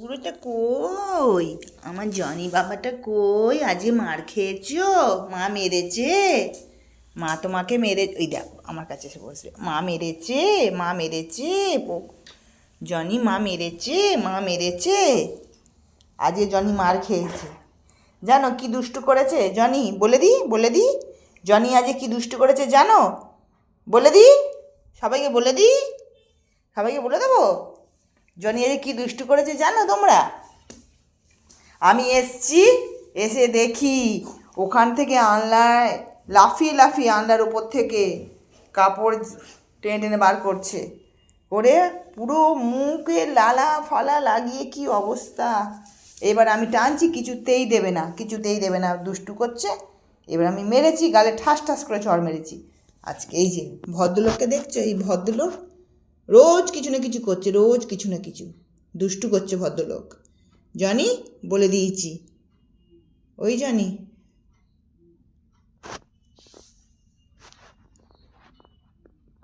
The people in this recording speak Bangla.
কুকুরটা কই? আমার জনি বাবাটা কই? আজকে মার খেয়েছো? মা মেরেছে? মা তোমাকে মেরে, ওই দেখো আমার কাছে এসে বসবে। মা মেরেছে? মা মেরেছে? জনি মা মেরেছে? মা মেরেছে? আজকে জনি মার খেয়েছে। জানো কি দুষ্টু করেছে জনি? বলে দি, বলে দি। জনি আজকে কি দুষ্টু করেছে জানো? বলে দি, সবাইকে বলে দি, সবাইকে বলে দেবো। জনি আজকে কি দুষ্টু করেছে জানো তোমরা? আমি এসছি, এসে দেখি ওখান থেকে আনলায় লাফিয়ে লাফিয়ে আনলার উপর থেকে কাপড় টেনে টেনে বার করছে, করে পুরো মুখে লালা ফালা লাগিয়ে কি অবস্থা। এবার আমি টানছি, কিছুতেই দেবে না, কিছুতেই দেবে না, দুষ্টু করছে। এবার আমি মেরেছি, গালে ঠাস ঠাস করে চড় মেরেছি। আজকে এই যে ভদ্রলোককে দেখছো, এই ভদ্রলোক রোজ কিছু না কিছু করছে, রোজ কিছু না কিছু দুষ্টু করছে ভদ্রলোক। জনি বলে দিয়েছি, ওই জনি।